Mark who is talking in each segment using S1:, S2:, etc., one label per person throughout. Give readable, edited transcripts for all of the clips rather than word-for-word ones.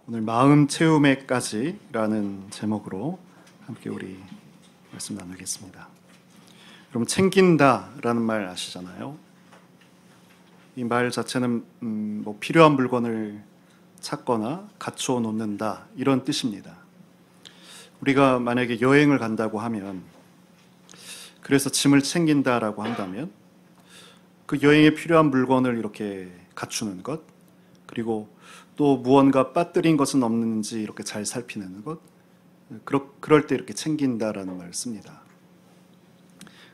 S1: 오늘 마음 채움에까지라는 제목으로 함께 우리 말씀 나누겠습니다. 여러분, 챙긴다라는 말 아시잖아요. 이 말 자체는 필요한 물건을 찾거나 갖추어 놓는다 이런 뜻입니다. 우리가 만약에 여행을 간다고 하면, 그래서 짐을 챙긴다라고 한다면 그 여행에 필요한 물건을 이렇게 갖추는 것, 그리고 또 무언가 빠뜨린 것은 없는지 이렇게 잘 살피는 것, 그럴 때 이렇게 챙긴다라는 말을 씁니다.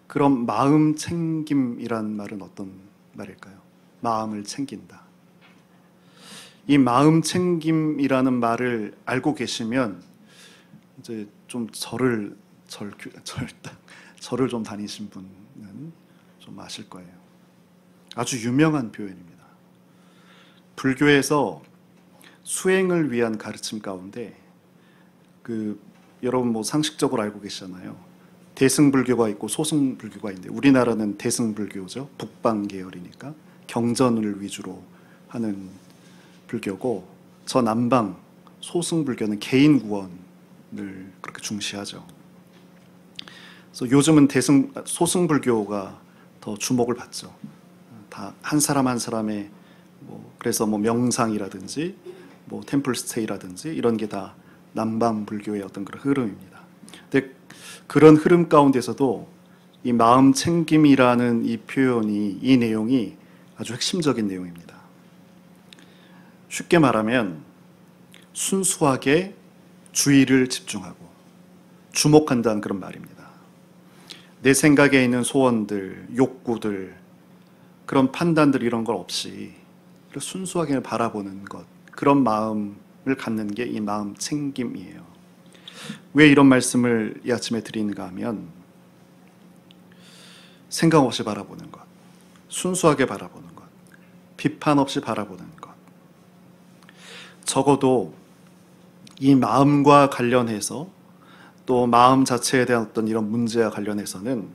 S1: 그럼 마음 챙김이란 말은 어떤 말일까요? 마음을 챙긴다. 이 마음 챙김이라는 말을 알고 계시면 이제 좀 절을 좀 다니신 분은 좀 아실 거예요. 아주 유명한 표현입니다. 불교에서 수행을 위한 가르침 가운데 여러분 상식적으로 알고 계시잖아요. 대승불교가 있고 소승불교가 있는데, 우리나라는 대승불교죠. 북방 계열이니까 경전을 위주로 하는 불교고, 저 남방 소승불교는 개인 구원을 그렇게 중시하죠. 그래서 요즘은 소승불교가 더 주목을 받죠. 다 한 사람 한 사람의 그래서 명상이라든지 템플스테이라든지 이런 게 다 남방 불교의 어떤 그런 흐름입니다. 근데 그런 흐름 가운데서도 이 마음 챙김이라는 이 표현이, 이 내용이 아주 핵심적인 내용입니다. 쉽게 말하면 순수하게 주의를 집중하고 주목한다는 그런 말입니다. 내 생각에 있는 소원들, 욕구들, 그런 판단들 이런 걸 없이 순수하게 바라보는 것, 그런 마음을 갖는 게 이 마음 챙김이에요. 왜 이런 말씀을 이 아침에 드리는가 하면, 생각 없이 바라보는 것, 순수하게 바라보는 것, 비판 없이 바라보는 것, 적어도 이 마음과 관련해서, 또 마음 자체에 대한 어떤 이런 문제와 관련해서는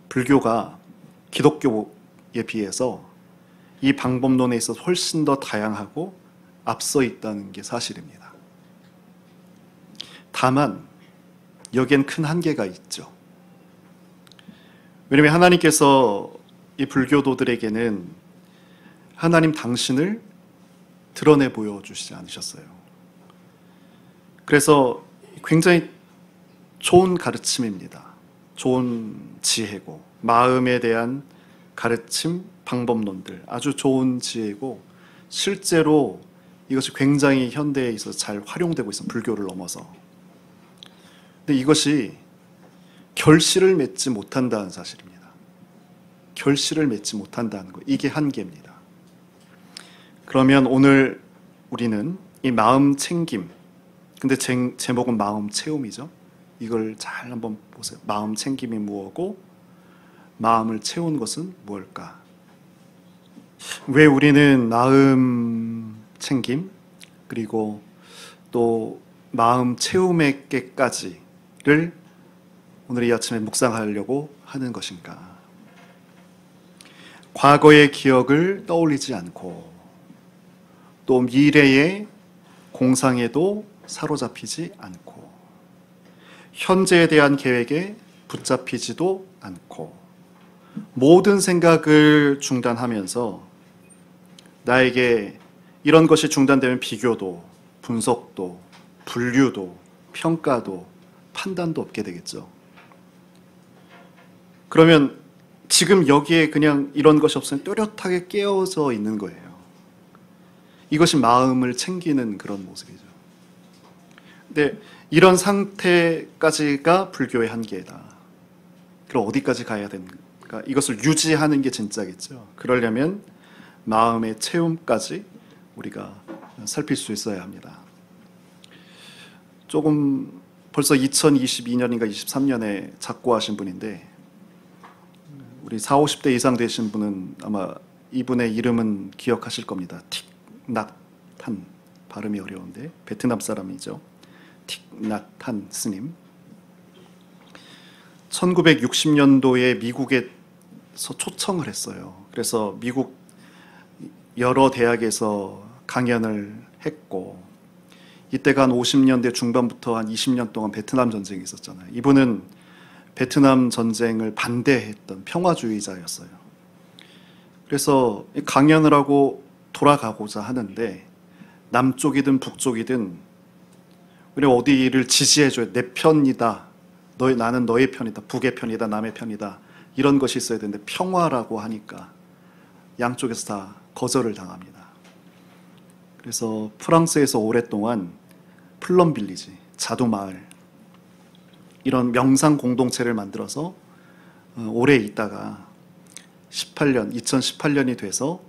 S1: 불교가 기독교에 비해서 이 방법론에 있어서 훨씬 더 다양하고 앞서 있다는 게 사실입니다. 다만 여기엔 큰 한계가 있죠. 왜냐하면 하나님께서 이 불교도들에게는 하나님 당신을 드러내 보여주시지 않으셨어요. 그래서 굉장히 좋은 가르침입니다. 좋은 지혜고, 마음에 대한 가르침, 방법론들 아주 좋은 지혜고, 실제로 이것이 굉장히 현대에 있어서 잘 활용되고 있어요. 불교를 넘어서. 근데 이것이 결실을 맺지 못한다는 사실입니다. 결실을 맺지 못한다는 거, 이게 한계입니다. 그러면 오늘 우리는 이 마음 챙김, 근데 제목은 마음 채움이죠. 이걸 잘 한번 보세요. 마음 챙김이 무엇고 마음을 채운 것은 무엇일까? 왜 우리는 마음 챙김, 그리고 또 마음 채움에게까지를 오늘 이 아침에 묵상하려고 하는 것인가? 과거의 기억을 떠올리지 않고, 또 미래의 공상에도 사로잡히지 않고, 현재에 대한 계획에 붙잡히지도 않고, 모든 생각을 중단하면서 나에게 이런 것이 중단되면 비교도, 분석도, 분류도, 평가도, 판단도 없게 되겠죠. 그러면 지금 여기에 그냥 이런 것이 없으면 또렷하게 깨어져 있는 거예요. 이것이 마음을 챙기는 그런 모습이죠. 근데 이런 상태까지가 불교의 한계다. 그럼 어디까지 가야 되는가? 이것을 유지하는 게 진짜겠죠. 그러려면 마음의 채움까지 우리가 살필 수 있어야 합니다. 조금 벌써 2022년인가 23년에 작고하신 분인데, 우리 40, 50대 이상 되신 분은 아마 이분의 이름은 기억하실 겁니다. 틱 낫 탄, 발음이 어려운데 베트남 사람이죠. 틱 낫 탄 스님. 1960년도에 미국에서 초청을 했어요. 그래서 미국 여러 대학에서 강연을 했고, 이때가 한 50년대 중반부터 한 20년 동안 베트남 전쟁이 있었잖아요. 이분은 베트남 전쟁을 반대했던 평화주의자였어요. 그래서 강연을 하고 돌아가고자 하는데 남쪽이든 북쪽이든 우리 어디를 지지해줘야 내 편이다. 나는 너의 편이다. 북의 편이다. 남의 편이다. 이런 것이 있어야 되는데 평화라고 하니까 양쪽에서 다 거절을 당합니다. 그래서 프랑스에서 오랫동안 플럼 빌리지, 자두 마을 이런 명상 공동체를 만들어서 오래 있다가 2018년이 돼서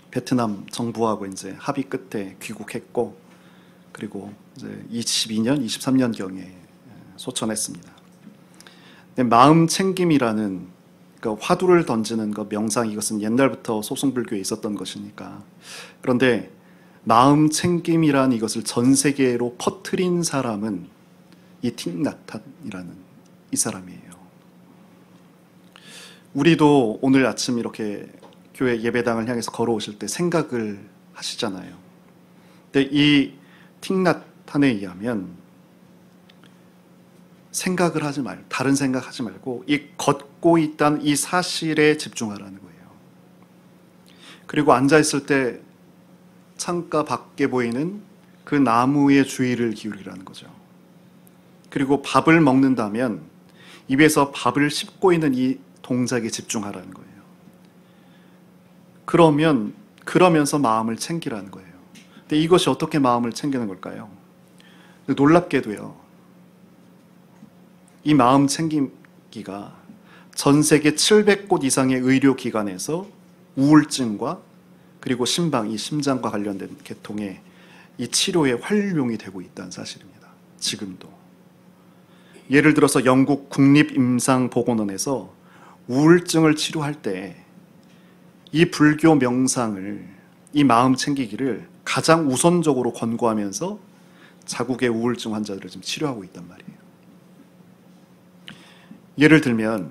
S1: 베트남 정부하고 이제 합의 끝에 귀국했고 그리고 이제 22년, 23년 경에 소천했습니다. 마음 챙김이라는 그러니까 화두를 던지는 것 명상 이것은 옛날부터 소승불교에 있었던 것이니까 그런데 마음 챙김이라는 이것을 전 세계로 퍼뜨린 사람은 이 틱나탄이라는 이 사람이에요. 우리도 오늘 아침 이렇게 교회 예배당을 향해서 걸어오실 때 생각을 하시잖아요. 근데 이 틱나탄에 의하면 생각을 하지 말고 다른 생각하지 말고 이 걷고 있다는 이 사실에 집중하라는 거예요. 그리고 앉아있을 때 창가 밖에 보이는 그 나무의 주의를 기울이라는 거죠. 그리고 밥을 먹는다면 입에서 밥을 씹고 있는 이 동작에 집중하라는 거예요. 그러면서 마음을 챙기라는 거예요. 근데 이것이 어떻게 마음을 챙기는 걸까요? 놀랍게도요. 이 마음 챙기기가 전 세계 700곳 이상의 의료기관에서 우울증과 그리고 이 심장과 관련된 계통의 이 치료에 활용이 되고 있다는 사실입니다. 지금도. 예를 들어서 영국 국립임상보건원에서 우울증을 치료할 때 이 불교 명상을, 이 마음 챙기기를 가장 우선적으로 권고하면서 자국의 우울증 환자들을 지금 치료하고 있단 말이에요. 예를 들면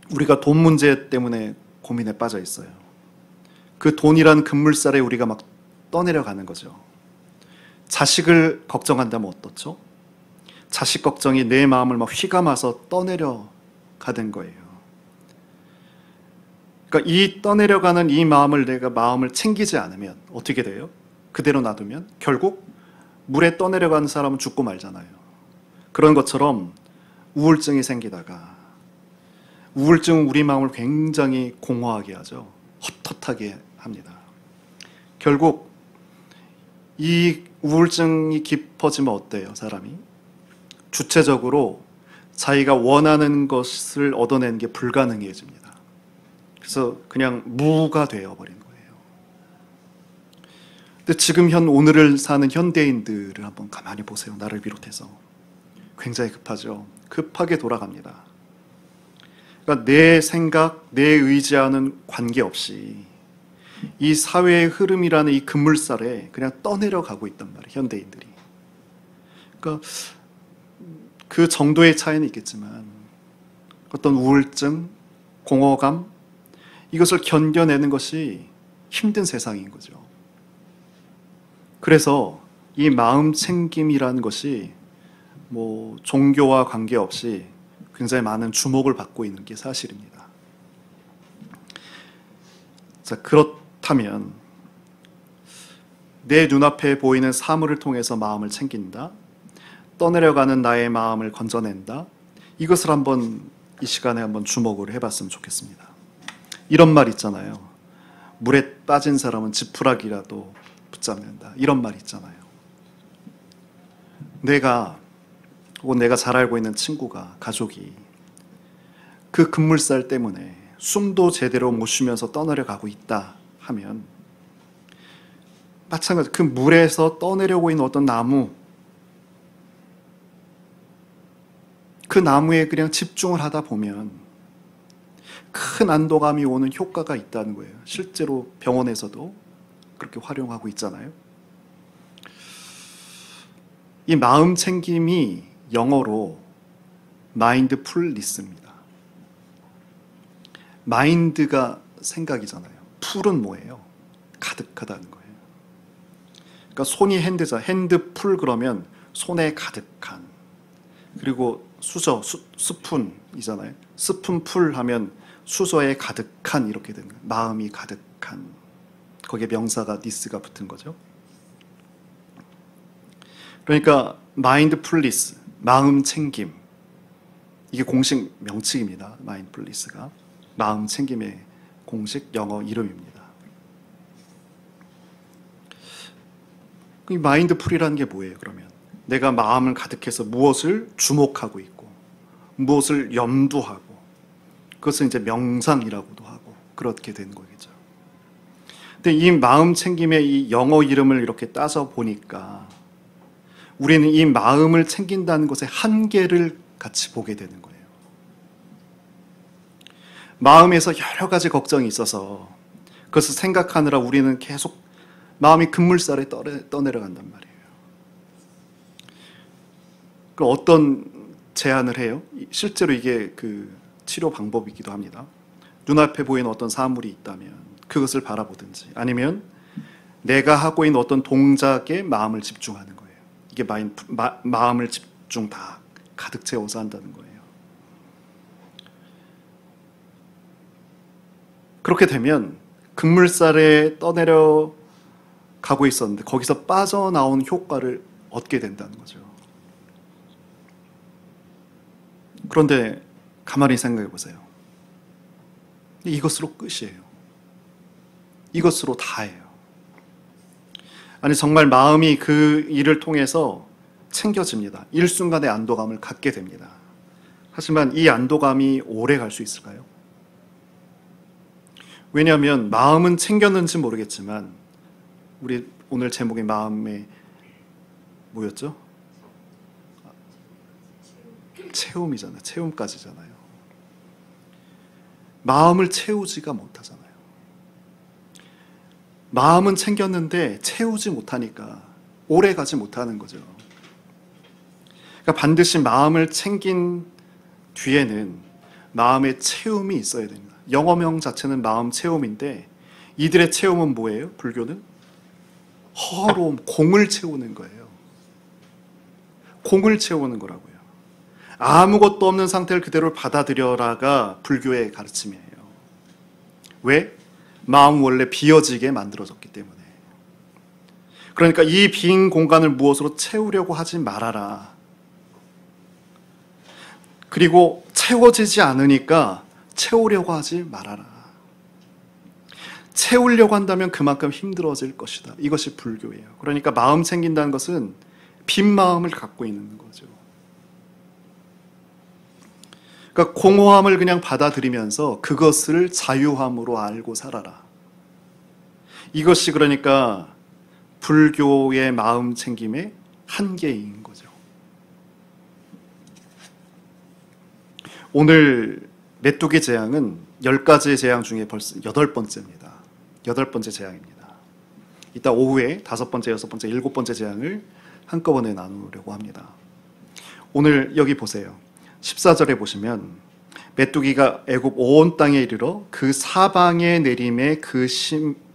S1: 우리가 돈 문제 때문에 고민에 빠져 있어요. 그 돈이란 금물살에 우리가 막 떠내려가는 거죠. 자식을 걱정한다면 어떻죠? 자식 걱정이 내 마음을 막 휘감아서 떠내려가는 거예요. 그러니까 이 떠내려가는 이 마음을 내가 마음을 챙기지 않으면 어떻게 돼요? 그대로 놔두면 결국 물에 떠내려가는 사람은 죽고 말잖아요. 그런 것처럼 우울증이 생기다가 우울증은 우리 마음을 굉장히 공허하게 하죠. 헛헛하게 합니다. 결국 이 우울증이 깊어지면 어때요, 사람이? 주체적으로 자기가 원하는 것을 얻어내는 게 불가능해집니다. 그래서 그냥 무가 되어버린 거예요. 근데 지금 오늘을 사는 현대인들을 한번 가만히 보세요. 나를 비롯해서. 굉장히 급하죠. 급하게 돌아갑니다. 그러니까 내 생각, 내 의지와는 관계없이 이 사회의 흐름이라는 이 급물살에 그냥 떠내려가고 있단 말이에요. 현대인들이. 그러니까 그 정도의 차이는 있겠지만 어떤 우울증, 공허감 이것을 견뎌내는 것이 힘든 세상인 거죠. 그래서 이 마음 챙김이라는 것이 뭐 종교와 관계없이 굉장히 많은 주목을 받고 있는 게 사실입니다. 자, 그렇다면 내 눈앞에 보이는 사물을 통해서 마음을 챙긴다. 떠내려가는 나의 마음을 건져낸다. 이것을 한번 이 시간에 한번 주목을 해봤으면 좋겠습니다. 이런 말 있잖아요. 물에 빠진 사람은 지푸라기라도 붙잡는다. 이런 말 있잖아요. 내가 잘 알고 있는 친구가, 가족이 그 급물살 때문에 숨도 제대로 못 쉬면서 떠내려가고 있다 하면 마찬가지 그 물에서 떠내려고 있는 어떤 나무, 그 나무에 그냥 집중을 하다 보면 큰 안도감이 오는 효과가 있다는 거예요. 실제로 병원에서도 그렇게 활용하고 있잖아요. 이 마음 챙김이 영어로 mindfulness입니다. mind가 생각이잖아요. 풀은 뭐예요? 가득하다는 거예요. 그러니까 손이 핸드자, 핸드풀 그러면 손에 가득한. 그리고 수저, 스푼이잖아요. 스푼풀 하면 수저에 가득한 이렇게 되는 거예요. 마음이 가득한. 거기에 명사가 니스가 붙은 거죠. 그러니까 마인드풀리스, 마음 챙김. 이게 공식 명칭입니다. 마인드풀리스가. 마음 챙김의 공식 영어 이름입니다. 이 마인드풀이라는 게 뭐예요, 그러면? 내가 마음을 가득해서 무엇을 주목하고 있고, 무엇을 염두하고, 그것은 이제 명상이라고도 하고, 그렇게 되는 거겠죠. 근데 이 마음 챙김의 이 영어 이름을 이렇게 따져 보니까, 우리는 이 마음을 챙긴다는 것의 한계를 같이 보게 되는 거예요. 마음에서 여러 가지 걱정이 있어서, 그것을 생각하느라 우리는 계속 마음이 급물살에 떠내려간단 말이에요. 그럼 어떤 제안을 해요? 실제로 이게 그 치료 방법이기도 합니다. 눈앞에 보이는 어떤 사물이 있다면 그것을 바라보든지, 아니면 내가 하고 있는 어떤 동작에 마음을 집중하는 거예요. 이게 마음을 집중 다 가득 채워서 한다는 거예요. 그렇게 되면 급물살에 떠내려 가고 있었는데 거기서 빠져나온 효과를 얻게 된다는 거죠. 그런데 가만히 생각해 보세요. 이것으로 끝이에요. 이것으로 다예요. 아니, 정말 마음이 그 일을 통해서 챙겨집니다. 일순간의 안도감을 갖게 됩니다. 하지만 이 안도감이 오래 갈 수 있을까요? 왜냐하면 마음은 챙겼는지 모르겠지만, 우리 오늘 제목이 마음의 뭐였죠? 채움이잖아요. 채움까지잖아요. 마음을 채우지가 못하잖아요. 마음은 챙겼는데 채우지 못하니까 오래 가지 못하는 거죠. 그러니까 반드시 마음을 챙긴 뒤에는 마음의 채움이 있어야 됩니다. 영어명 자체는 마음 채움인데, 이들의 채움은 뭐예요? 불교는 허로움, 공을 채우는 거예요. 공을 채우는 거라고요. 아무것도 없는 상태를 그대로 받아들여라가 불교의 가르침이에요. 왜? 마음 원래 비어지게 만들어졌기 때문에. 그러니까 이 빈 공간을 무엇으로 채우려고 하지 말아라. 그리고 채워지지 않으니까 채우려고 하지 말아라. 채우려고 한다면 그만큼 힘들어질 것이다. 이것이 불교예요. 그러니까 마음 챙긴다는 것은 빈 마음을 갖고 있는 거죠. 그러니까 공허함을 그냥 받아들이면서 그것을 자유함으로 알고 살아라. 이것이 그러니까 불교의 마음 챙김의 한계인 거죠. 오늘 메뚜기 재앙은 10가지의 재앙 중에 벌써 8번째입니다. 8번째 재앙입니다. 이따 오후에 5번째, 6번째, 7번째 재앙을 한꺼번에 나누려고 합니다. 오늘 여기 보세요. 14절에 보시면 메뚜기가 애굽 온 땅에 이르러 그 사방에 내림에 그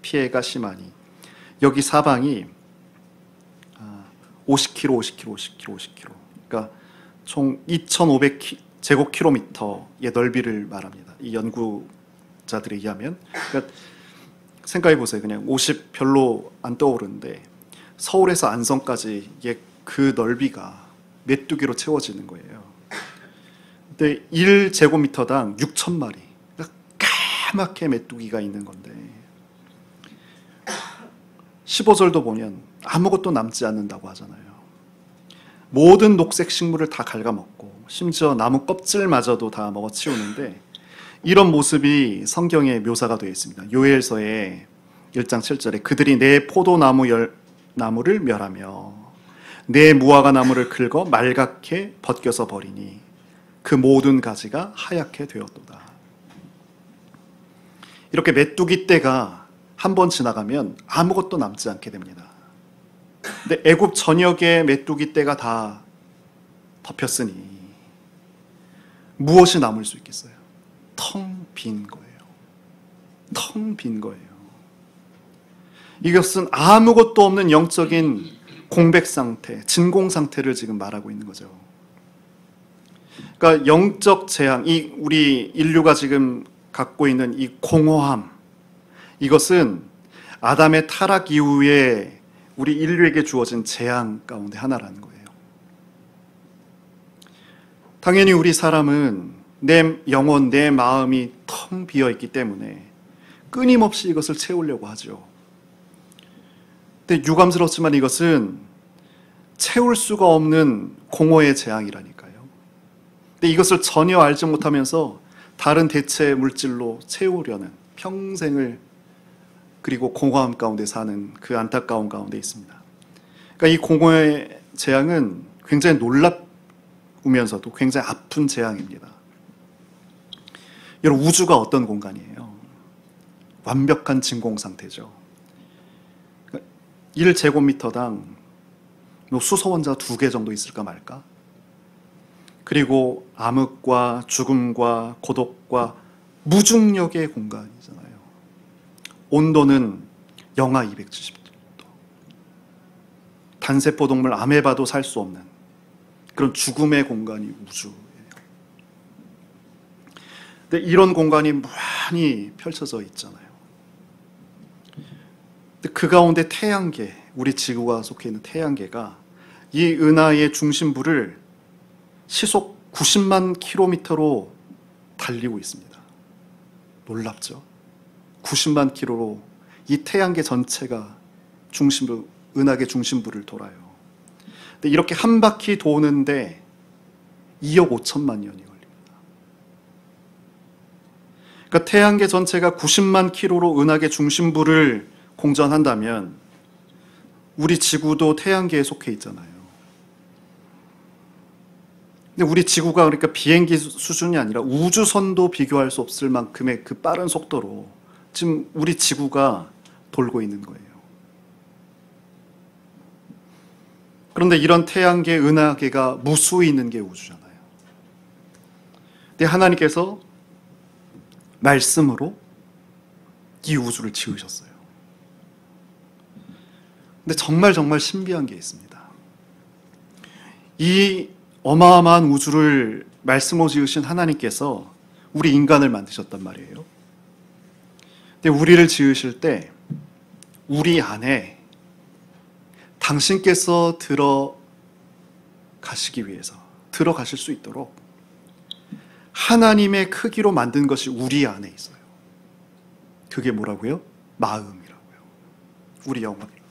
S1: 피해가 심하니, 여기 사방이 50km. 그러니까 총 2,500제곱킬로미터의 넓이를 말합니다. 이 연구자들에 의하면. 그러니까 생각해 보세요. 그냥 50 별로 안 떠오르는데 서울에서 안성까지의 그 넓이가 메뚜기로 채워지는 거예요. 근데 1제곱미터당 6,000마리. 그러니까 까맣게 메뚜기가 있는 건데, 15절도 보면 아무것도 남지 않는다고 하잖아요. 모든 녹색 식물을 다 갉아먹고 심지어 나무 껍질마저도 다 먹어치우는데, 이런 모습이 성경에 묘사가 되어 있습니다. 요엘서의 1장 7절에 그들이 내 포도나무를 멸하며 내 무화과 나무를 긁어 말갛게 벗겨서 버리니 그 모든 가지가 하얗게 되었도다. 이렇게 메뚜기 떼가 한 번 지나가면 아무것도 남지 않게 됩니다. 근데 애굽 전역에 메뚜기 떼가 다 덮였으니 무엇이 남을 수 있겠어요? 텅 빈 거예요. 텅 빈 거예요. 이것은 아무것도 없는 영적인 공백 상태, 진공 상태를 지금 말하고 있는 거죠. 그러니까 영적 재앙, 이 우리 인류가 지금 갖고 있는 이 공허함, 이것은 아담의 타락 이후에 우리 인류에게 주어진 재앙 가운데 하나라는 거예요. 당연히 우리 사람은 내 영혼, 내 마음이 텅 비어 있기 때문에 끊임없이 이것을 채우려고 하죠. 근데 유감스럽지만 이것은 채울 수가 없는 공허의 재앙이라니까요. 근데 이것을 전혀 알지 못하면서 다른 대체 물질로 채우려는 평생을, 그리고 공허함 가운데 사는 그 안타까운 가운데 있습니다. 그러니까 이 공허의 재앙은 굉장히 놀랍으면서도 굉장히 아픈 재앙입니다. 여러분, 우주가 어떤 공간이에요? 완벽한 진공 상태죠. 1제곱미터당 수소원자 2개 정도 있을까 말까? 그리고 암흑과 죽음과 고독과 무중력의 공간이잖아요. 온도는 영하 270도. 단세포동물 아메바도 살 수 없는 그런 죽음의 공간이 우주예요. 근데 이런 공간이 무한히 펼쳐져 있잖아요. 근데 그 가운데 태양계, 우리 지구가 속해 있는 태양계가 이 은하의 중심부를 시속 90만 킬로미터로 달리고 있습니다. 놀랍죠? 90만 킬로로 이 태양계 전체가 중심부, 은하계 중심부를 돌아요. 근데 이렇게 한 바퀴 도는데 2억 5천만 년이 걸립니다. 그러니까 태양계 전체가 90만 킬로로 은하계 중심부를 공전한다면 우리 지구도 태양계에 속해 있잖아요. 근데 우리 지구가 그러니까 비행기 수준이 아니라 우주선도 비교할 수 없을 만큼의 그 빠른 속도로 지금 우리 지구가 돌고 있는 거예요. 그런데 이런 태양계, 은하계가 무수히 있는 게 우주잖아요. 근데 하나님께서 말씀으로 이 우주를 지으셨어요. 근데 정말 신비한 게 있습니다. 이 어마어마한 우주를 말씀으로 지으신 하나님께서 우리 인간을 만드셨단 말이에요. 근데 우리를 지으실 때 우리 안에 당신께서 들어가시기 위해서, 들어가실 수 있도록 하나님의 크기로 만든 것이 우리 안에 있어요. 그게 뭐라고요? 마음이라고요. 우리 영혼이라고요.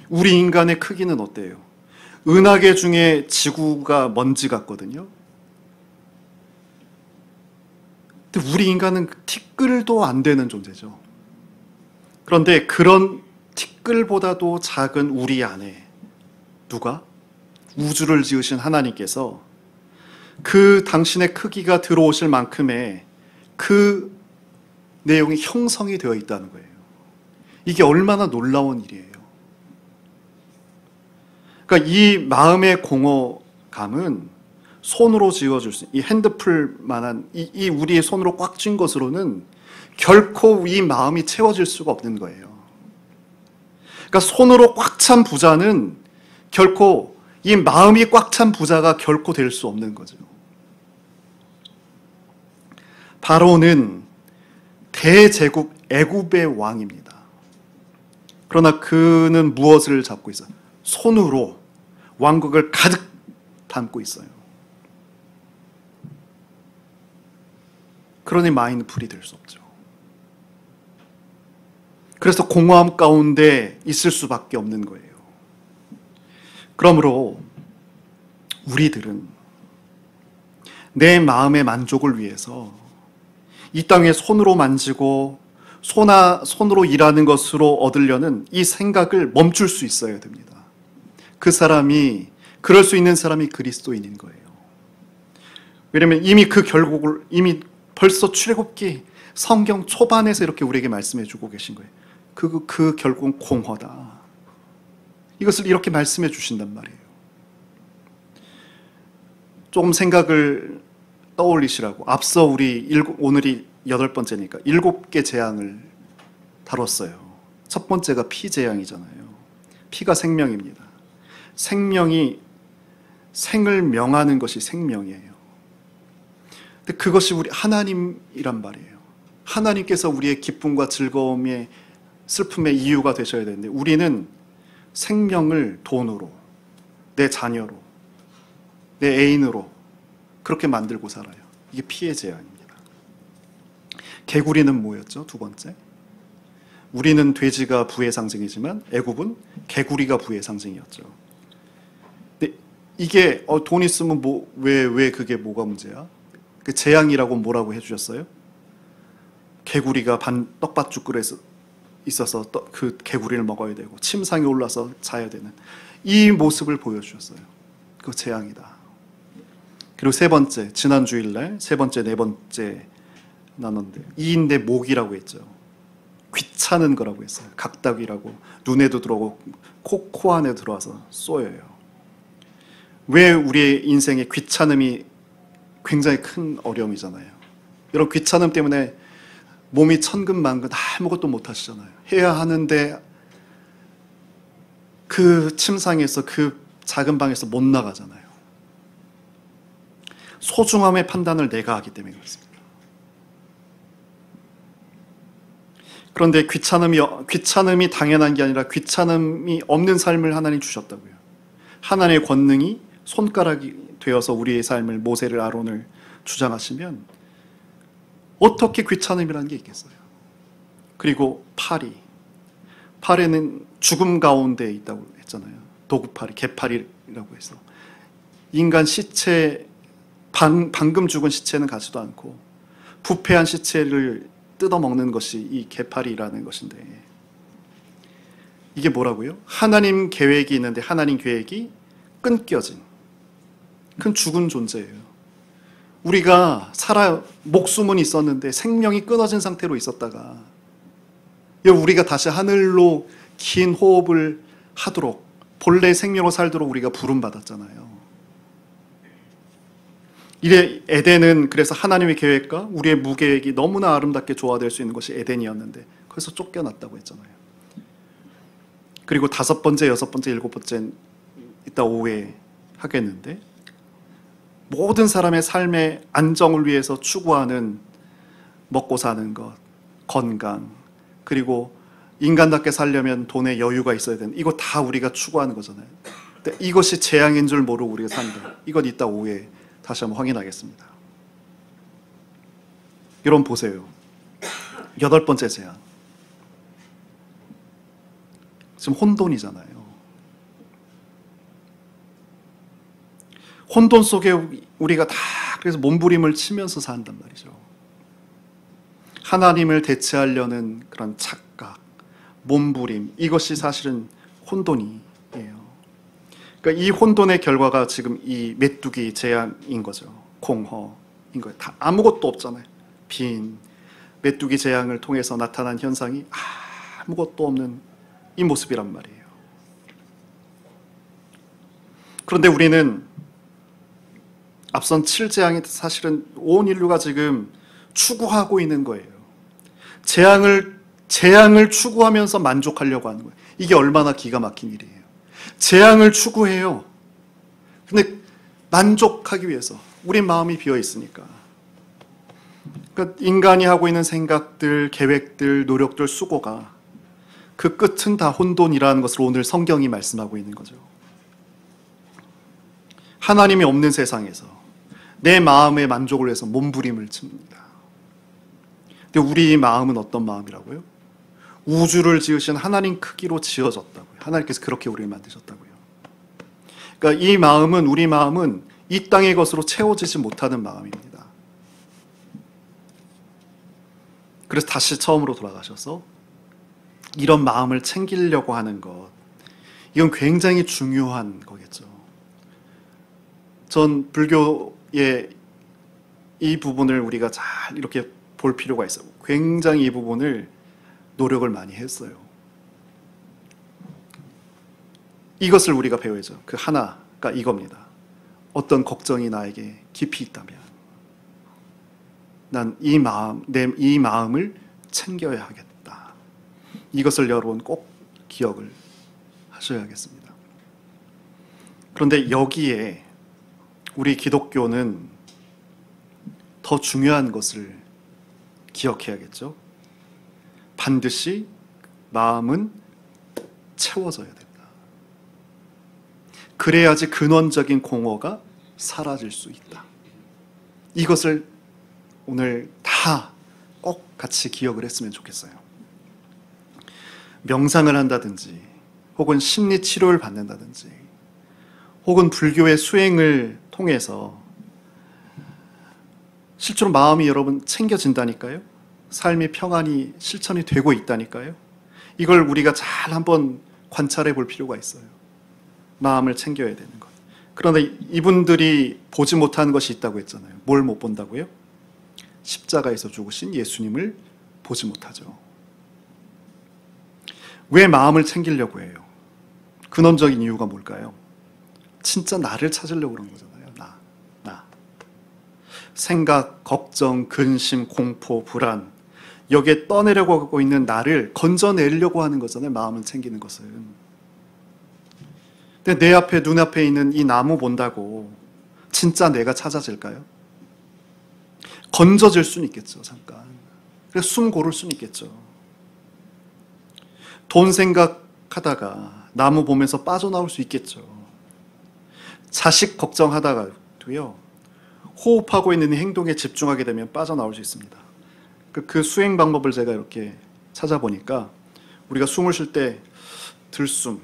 S1: 우리 인간의 크기는 어때요? 은하계 중에 지구가 먼지 같거든요. 근데 우리 인간은 티끌도 안 되는 존재죠. 그런데 그런 티끌보다도 작은 우리 안에 누가? 우주를 지으신 하나님께서 그 당신의 크기가 들어오실 만큼의 그 내용이 형성이 되어 있다는 거예요. 이게 얼마나 놀라운 일이에요. 그러니까 이 마음의 공허감은 손으로 지어줄 수, 이 핸드풀만한 이 우리의 손으로 꽉 쥔 것으로는 결코 이 마음이 채워질 수가 없는 거예요. 그러니까 손으로 꽉 찬 부자는 결코, 이 마음이 꽉 찬 부자가 결코 될 수 없는 거죠. 바로는 대제국 애굽의 왕입니다. 그러나 그는 무엇을 잡고 있어요? 손으로 왕국을 가득 담고 있어요. 그러니 마인드풀이 될 수 없죠. 그래서 공허함 가운데 있을 수밖에 없는 거예요. 그러므로 우리들은 내 마음의 만족을 위해서 이 땅에 손으로 만지고 손으로 일하는 것으로 얻으려는 이 생각을 멈출 수 있어야 됩니다. 그럴 수 있는 사람이 그리스도인인 거예요. 왜냐하면 이미 그 결국을 이미 벌써 출애굽기 성경 초반에서 이렇게 우리에게 말씀해 주고 계신 거예요. 그 결국은 공허다. 이것을 이렇게 말씀해 주신단 말이에요. 조금 생각을 떠올리시라고, 앞서 오늘이 8번째니까 7개 재앙을 다뤘어요. 첫 번째가 피 재앙이잖아요. 피가 생명입니다. 생명이 생을 명하는 것이 생명이에요. 근데 그것이 우리 하나님이란 말이에요. 하나님께서 우리의 기쁨과 즐거움의 슬픔의 이유가 되셔야 되는데 우리는 생명을 돈으로, 내 자녀로, 내 애인으로 그렇게 만들고 살아요. 이게 피의 재앙입니다. 개구리는 뭐였죠? 두 번째. 우리는 돼지가 부의 상징이지만 애굽은 개구리가 부의 상징이었죠. 근데 이게 돈 있으면 왜 그게 뭐가 문제야? 그 재앙이라고 뭐라고 해주셨어요? 개구리가 떡밭죽 끓여 있어서 그 개구리를 먹어야 되고 침상에 올라서 자야 되는 이 모습을 보여주셨어요. 그 재앙이다. 그리고 세 번째, 지난 주일날 세 번째, 네 번째 나눴는데 이인대 목이라고 했죠. 귀찮은 거라고 했어요. 각닭이라고 눈에도 들어오고 코 안에 들어와서 쏘여요. 왜 우리의 인생에 귀찮음이 굉장히 큰 어려움이잖아요. 여러분 귀찮음 때문에 몸이 천근만근 아무것도 못 하시잖아요. 해야 하는데 그 침상에서 그 작은 방에서 못 나가잖아요. 소중함의 판단을 내가 하기 때문에 그렇습니다. 그런데 귀찮음이 당연한 게 아니라 귀찮음이 없는 삶을 하나님 주셨다고요. 하나님의 권능이 손가락이 되어서 우리의 삶을 모세를 아론을 주장하시면 어떻게 귀찮음이라는 게 있겠어요. 그리고 파리는 죽음 가운데 있다고 했잖아요. 도구파리, 개파리라고 해서 인간 시체, 방금 죽은 시체는 가지도 않고 부패한 시체를 뜯어먹는 것이 이 개파리라는 것인데 이게 뭐라고요? 하나님 계획이 있는데 하나님 계획이 끊겨진 큰 죽은 존재예요. 우리가 목숨은 있었는데 생명이 끊어진 상태로 있었다가 우리가 다시 하늘로 긴 호흡을 하도록 본래 생명으로 살도록 우리가 부름받았잖아요. 이래 에덴은 그래서 하나님의 계획과 우리의 무계획이 너무나 아름답게 조화될 수 있는 것이 에덴이었는데 거기서 쫓겨났다고 했잖아요. 그리고 5번째, 6번째, 7번째 이따 오후에 하겠는데 모든 사람의 삶의 안정을 위해서 추구하는 먹고 사는 것, 건강, 그리고 인간답게 살려면 돈에 여유가 있어야 되는 이거 다 우리가 추구하는 거잖아요. 근데 이것이 재앙인 줄 모르고 우리가 산다. 이건 이따 오후에 다시 한번 확인하겠습니다. 여러분 보세요. 8번째 재앙. 지금 혼돈이잖아요. 혼돈 속에 우리가 다 그래서 몸부림을 치면서 산단 말이죠. 하나님을 대체하려는 그런 착각, 몸부림, 이것이 사실은 혼돈이에요. 그러니까 이 혼돈의 결과가 지금 이 메뚜기 재앙인 거죠. 공허인 거예요. 다 아무것도 없잖아요. 빈 메뚜기 재앙을 통해서 나타난 현상이 아무것도 없는 이 모습이란 말이에요. 그런데 우리는 앞선 7재앙이 사실은 온 인류가 지금 추구하고 있는 거예요. 재앙을 추구하면서 만족하려고 하는 거예요. 이게 얼마나 기가 막힌 일이에요. 재앙을 추구해요. 근데 만족하기 위해서 우리 마음이 비어 있으니까. 그러니까 인간이 하고 있는 생각들, 계획들, 노력들, 수고가 그 끝은 다 혼돈이라는 것을 오늘 성경이 말씀하고 있는 거죠. 하나님이 없는 세상에서 내 마음의 만족을 위해서 몸부림을 칩니다. 근데 우리 마음은 어떤 마음이라고요? 우주를 지으신 하나님 크기로 지어졌다고요. 하나님께서 그렇게 우리를 만드셨다고요. 그러니까 우리 마음은 이 땅의 것으로 채워지지 못하는 마음입니다. 그래서 다시 처음으로 돌아가셔서 이런 마음을 챙기려고 하는 것, 이건 굉장히 중요한 거겠죠. 전 불교의 이 부분을 우리가 잘 이렇게 볼 필요가 있어요. 굉장히 이 부분을 노력을 많이 했어요. 이것을 우리가 배워야죠. 그 하나가 이겁니다. 어떤 걱정이 나에게 깊이 있다면 난 이 마음을 챙겨야 하겠다. 이것을 여러분 꼭 기억을 하셔야겠습니다. 그런데 여기에 우리 기독교는 더 중요한 것을 기억해야겠죠. 반드시 마음은 채워져야 됩니다. 그래야지 근원적인 공허가 사라질 수 있다. 이것을 오늘 다 꼭 같이 기억을 했으면 좋겠어요. 명상을 한다든지 혹은 심리치료를 받는다든지 혹은 불교의 수행을 통해서 실제로 마음이 여러분 챙겨진다니까요. 삶의 평안이 실천이 되고 있다니까요. 이걸 우리가 잘 한번 관찰해 볼 필요가 있어요. 마음을 챙겨야 되는 것. 그런데 이분들이 보지 못하는 것이 있다고 했잖아요. 뭘 못 본다고요? 십자가에서 죽으신 예수님을 보지 못하죠. 왜 마음을 챙기려고 해요? 근원적인 이유가 뭘까요? 진짜 나를 찾으려고 그런 거잖아요. 나. 생각, 걱정, 근심, 공포, 불안, 여기에 떠내려고 하고 있는 나를 건져내려고 하는 거잖아요. 마음을 챙기는 것은. 근데 내 앞에, 눈앞에 있는 이 나무 본다고 진짜 내가 찾아질까요? 건져질 수는 있겠죠, 잠깐. 그래서 숨 고를 수는 있겠죠. 돈 생각하다가 나무 보면서 빠져나올 수 있겠죠. 자식 걱정하다가도요, 호흡하고 있는 행동에 집중하게 되면 빠져나올 수 있습니다. 그 수행 방법을 제가 이렇게 찾아보니까 우리가 숨을 쉴 때 들숨,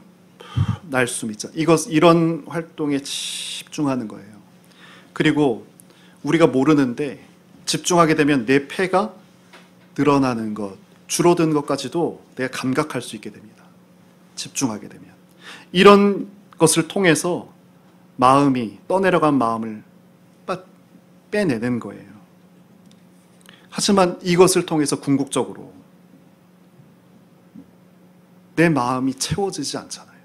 S1: 날숨 있죠. 이런 활동에 집중하는 거예요. 그리고 우리가 모르는데 집중하게 되면 내 폐가 늘어나는 것, 줄어드는 것까지도 내가 감각할 수 있게 됩니다. 집중하게 되면. 이런 것을 통해서 마음이, 떠내려간 마음을 빼내는 거예요. 하지만 이것을 통해서 궁극적으로 내 마음이 채워지지 않잖아요.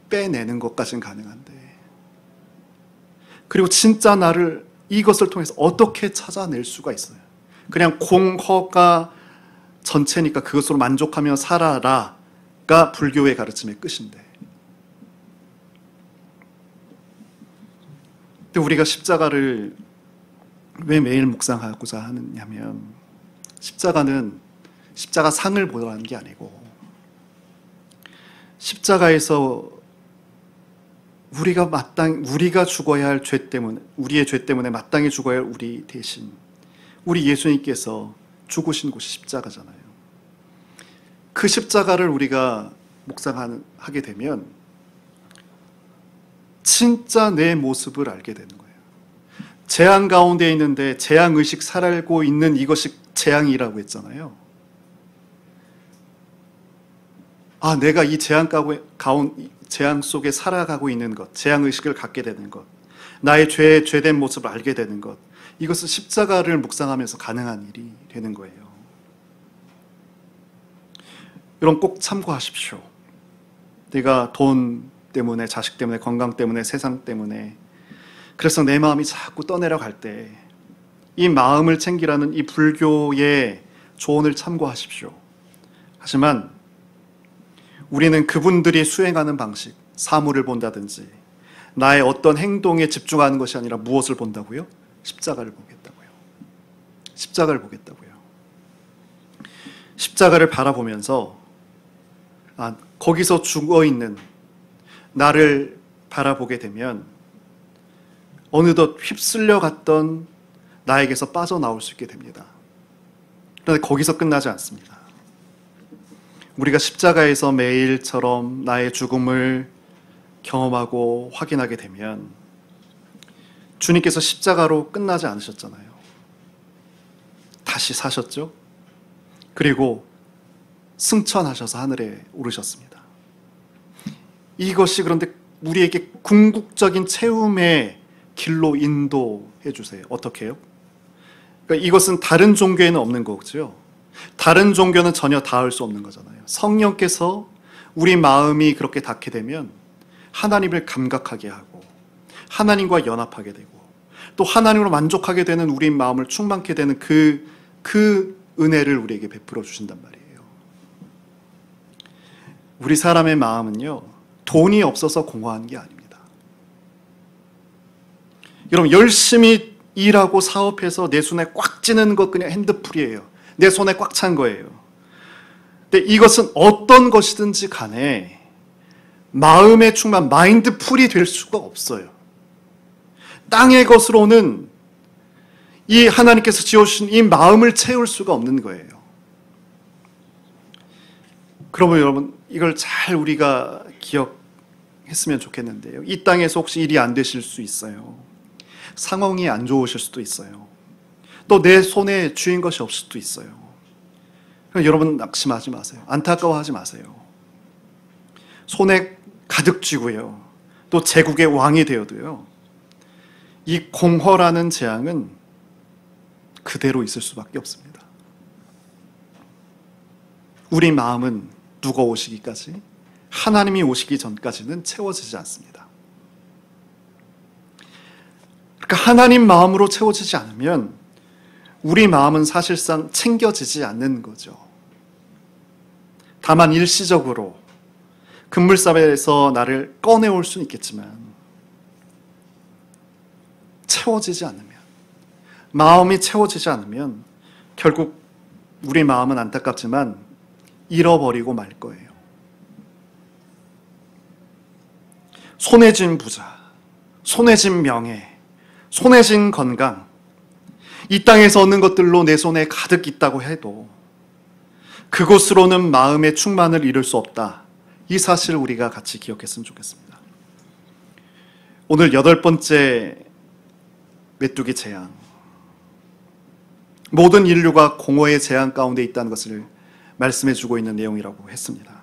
S1: 빼내는 것까지는 가능한데. 그리고 진짜 나를 이것을 통해서 어떻게 찾아낼 수가 있어요? 그냥 공허가 전체니까 그것으로 만족하며 살아라가 불교의 가르침의 끝인데. 근데 우리가 십자가를 왜 매일 묵상하고자 하느냐면, 십자가는 십자가 상을 보라는 게 아니고, 십자가에서 우리가 죽어야 할 죄 때문에, 우리의 죄 때문에 마땅히 죽어야 할 우리 대신 우리 예수님께서 죽으신 곳이 십자가잖아요. 그 십자가를 우리가 묵상하게 되면 진짜 내 모습을 알게 되는 거예요. 재앙 가운데 있는데 재앙의식 살고 있는 이것이 재앙이라고 했잖아요. 내가 이 재앙 속에 살아가고 있는 것, 재앙의식을 갖게 되는 것, 나의 죄된 모습을 알게 되는 것, 이것은 십자가를 묵상하면서 가능한 일이 되는 거예요. 여러분 꼭 참고하십시오. 내가 돈 때문에, 자식 때문에, 건강 때문에, 세상 때문에, 그래서 내 마음이 자꾸 떠내려갈 때 이 마음을 챙기라는 이 불교의 조언을 참고하십시오. 하지만 우리는 그분들이 수행하는 방식, 사물을 본다든지 나의 어떤 행동에 집중하는 것이 아니라 무엇을 본다고요? 십자가를 보겠다고요. 십자가를 보겠다고요. 십자가를 바라보면서 거기서 죽어있는 나를 바라보게 되면 어느덧 휩쓸려 갔던 나에게서 빠져나올 수 있게 됩니다. 그런데 거기서 끝나지 않습니다. 우리가 십자가에서 매일처럼 나의 죽음을 경험하고 확인하게 되면 주님께서 십자가로 끝나지 않으셨잖아요. 다시 사셨죠? 그리고 승천하셔서 하늘에 오르셨습니다. 이것이 그런데 우리에게 궁극적인 채움의 길로 인도해 주세요. 어떻게 해요? 그러니까 이것은 다른 종교에는 없는 거죠. 다른 종교는 전혀 닿을 수 없는 거잖아요. 성령께서 우리 마음이 그렇게 닿게 되면 하나님을 감각하게 하고 하나님과 연합하게 되고 또 하나님으로 만족하게 되는 우리 마음을 충만케 되는 그 은혜를 우리에게 베풀어 주신단 말이에요. 우리 사람의 마음은요, 돈이 없어서 공허한 게 아닙니다. 여러분, 열심히 일하고 사업해서 내 손에 꽉 찌는 것 그냥 핸드풀이에요. 내 손에 꽉 찬 거예요. 근데 이것은 어떤 것이든지 간에 마음의 충만, 마인드풀이 될 수가 없어요. 땅의 것으로는 이 하나님께서 지어주신 이 마음을 채울 수가 없는 거예요. 그러면 여러분, 이걸 잘 우리가 기억했으면 좋겠는데요. 이 땅에서 혹시 일이 안 되실 수 있어요. 상황이 안 좋으실 수도 있어요. 또 내 손에 쥐인 것이 없을 수도 있어요. 여러분, 낙심하지 마세요. 안타까워하지 마세요. 손에 가득 쥐고요. 또 제국의 왕이 되어도요. 이 공허라는 재앙은 그대로 있을 수밖에 없습니다. 우리 마음은 누가 오시기까지, 하나님이 오시기 전까지는 채워지지 않습니다. 그러니까 하나님 마음으로 채워지지 않으면 우리 마음은 사실상 챙겨지지 않는 거죠. 다만 일시적으로 급물살에서 나를 꺼내올 수는 있겠지만 채워지지 않으면, 마음이 채워지지 않으면 결국 우리 마음은 안타깝지만 잃어버리고 말 거예요. 손에 쥔 부자, 손에 쥔 명예, 손에 쥔 건강, 이 땅에서 얻는 것들로 내 손에 가득 있다고 해도 그곳으로는 마음의 충만을 이룰 수 없다. 이 사실을 우리가 같이 기억했으면 좋겠습니다. 오늘 8번째 메뚜기 재앙, 모든 인류가 공허의 재앙 가운데 있다는 것을 말씀해 주고 있는 내용이라고 했습니다.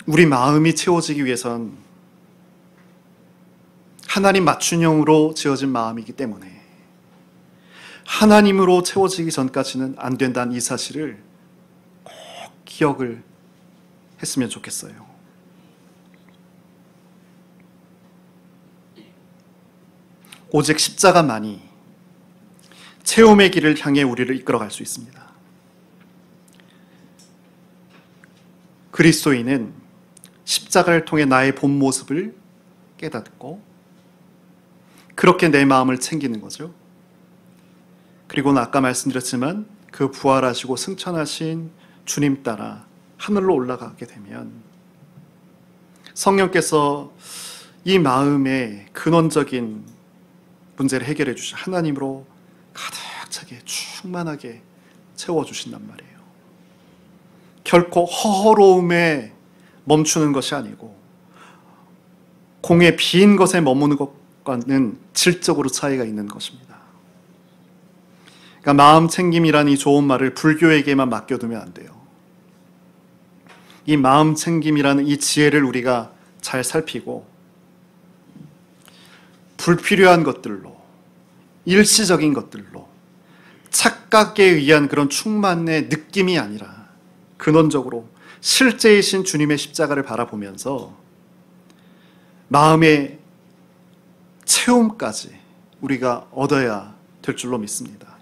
S1: 우리 마음이 채워지기 위해선 하나님 맞춤형으로 지어진 마음이기 때문에 하나님으로 채워지기 전까지는 안 된다는 이 사실을 꼭 기억을 했으면 좋겠어요. 오직 십자가만이 체험의 길을 향해 우리를 이끌어갈 수 있습니다. 그리스도인은 십자가를 통해 나의 본 모습을 깨닫고 그렇게 내 마음을 챙기는 거죠. 그리고는 아까 말씀드렸지만 그 부활하시고 승천하신 주님 따라 하늘로 올라가게 되면 성령께서 이 마음의 근원적인 문제를 해결해 주신 하나님으로 가득 차게 충만하게 채워주신단 말이에요. 결코 허허로움에 멈추는 것이 아니고 공의 빈 것에 머무는 것과는 질적으로 차이가 있는 것입니다. 그러니까 마음 챙김이라는 이 좋은 말을 불교에게만 맡겨두면 안 돼요. 이 마음 챙김이라는 이 지혜를 우리가 잘 살피고 불필요한 것들로, 일시적인 것들로 착각에 의한 그런 충만의 느낌이 아니라 근원적으로 실제이신 주님의 십자가를 바라보면서 마음의 체험까지 우리가 얻어야 될 줄로 믿습니다.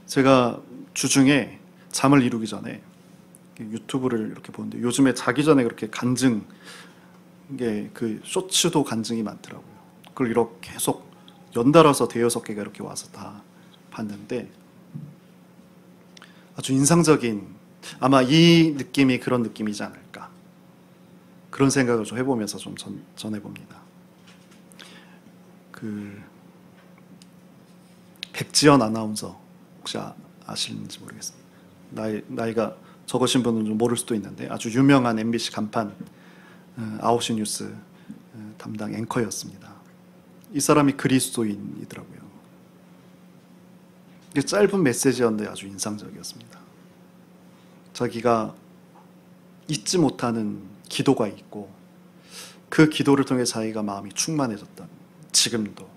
S1: 제가 주중에 잠을 이루기 전에 유튜브를 이렇게 보는데 요즘에 자기 전에 그렇게 간증, 그 쇼츠도 간증이 많더라고요. 그걸 이렇게 계속 연달아서 5-6개가 이렇게 와서 다 봤는데 아주 인상적인, 아마 이 느낌이 그런 느낌이지 않을까, 그런 생각을 좀 해보면서 좀 전해봅니다. 그 백지연 아나운서 혹시 아시는지 모르겠습니다. 나이가 적으신 분은 좀 모를 수도 있는데 아주 유명한 MBC 간판 9시 뉴스 담당 앵커였습니다. 이 사람이 그리스도인이더라고요. 짧은 메시지였는데 아주 인상적이었습니다. 자기가 잊지 못하는 기도가 있고 그 기도를 통해 자기가 마음이 충만해졌다. 지금도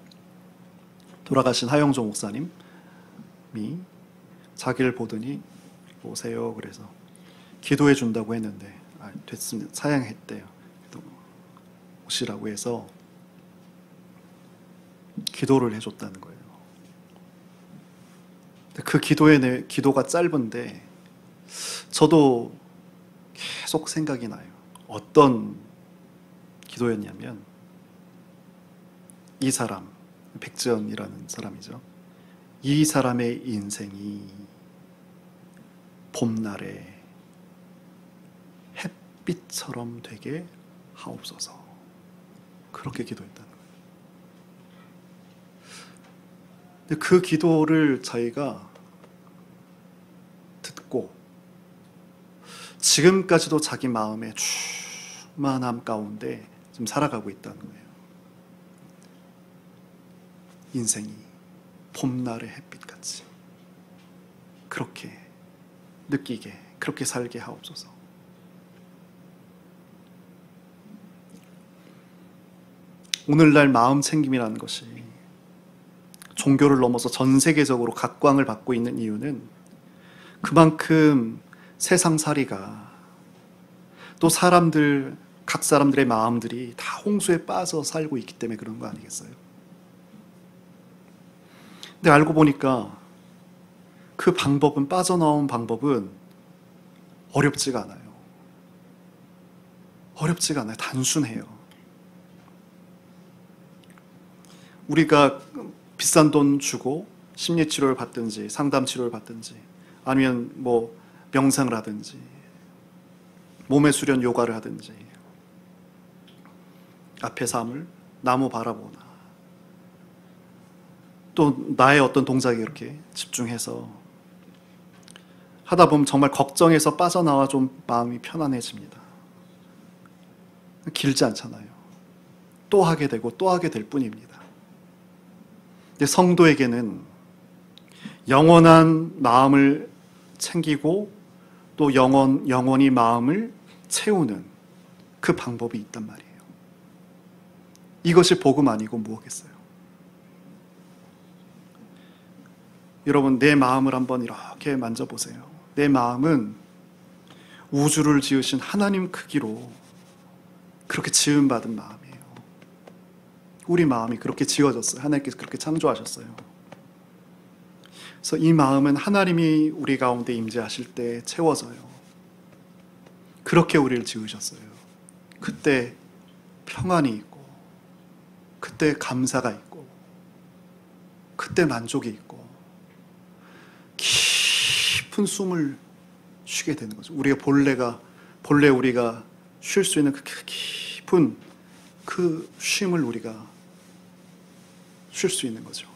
S1: 돌아가신 하영조 목사님이 자기를 보더니 오세요 그래서 기도해 준다고 했는데 됐습니다. 사양했대요. 오시라고 해서 기도를 해줬다는 거예요. 그 기도가 짧은데 저도 계속 생각이 나요. 어떤 기도였냐면, 이 사람, 백지연이라는 사람이죠. 이 사람의 인생이 봄날에 햇빛처럼 되게 하옵소서. 그렇게 기도했다는 거예요. 근데 그 기도를 저희가 듣고 지금까지도 자기 마음의 충만함 가운데 지금 살아가고 있다는 거예요. 인생이 봄날의 햇빛같이 그렇게 느끼게, 그렇게 살게 하옵소서. 오늘날 마음 챙김이라는 것이 종교를 넘어서 전 세계적으로 각광을 받고 있는 이유는 그만큼 세상살이가, 또 각 사람들의 마음들이 다 홍수에 빠져 살고 있기 때문에 그런 거 아니겠어요? 근데 알고 보니까 그 방법은, 빠져나온 방법은 어렵지가 않아요. 어렵지가 않아요. 단순해요. 우리가 비싼 돈 주고 심리치료를 받든지 상담치료를 받든지 아니면 뭐 명상을 하든지 몸의 수련 요가를 하든지 앞의 삶을 나무 바라보나 또 나의 어떤 동작에 이렇게 집중해서 하다 보면 정말 걱정에서 빠져나와 좀 마음이 편안해집니다. 길지 않잖아요. 또 하게 되고 또 하게 될 뿐입니다. 근데 성도에게는 영원한 마음을 챙기고 또 영원히 마음을 채우는 그 방법이 있단 말이에요. 이것이 복음 아니고 무엇겠어요? 여러분, 내 마음을 한번 이렇게 만져보세요. 내 마음은 우주를 지으신 하나님 크기로 그렇게 지음받은 마음이에요. 우리 마음이 그렇게 지어졌어요. 하나님께서 그렇게 창조하셨어요. 그래서 이 마음은 하나님이 우리 가운데 임재하실 때 채워져요. 그렇게 우리를 지으셨어요. 그때 평안이 있고, 그때 감사가 있고, 그때 만족이 있고, 깊은 숨을 쉬게 되는 거죠. 본래 우리가 쉴 수 있는 그 깊은 그 쉼을 우리가 쉴 수 있는 거죠.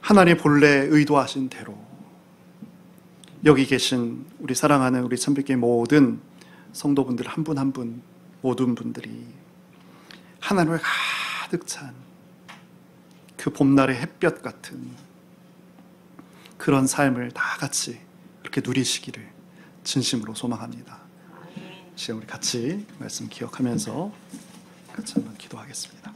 S1: 하나님의 본래 의도하신 대로 여기 계신 우리 사랑하는 우리 천빛교회 모든 성도분들 한 분 한 분, 모든 분들이 하나님을 가득 찬 그 봄날의 햇볕 같은 그런 삶을 다 같이 이렇게 누리시기를 진심으로 소망합니다. 시간 우리 같이 말씀 기억하면서 같이 한번 기도하겠습니다.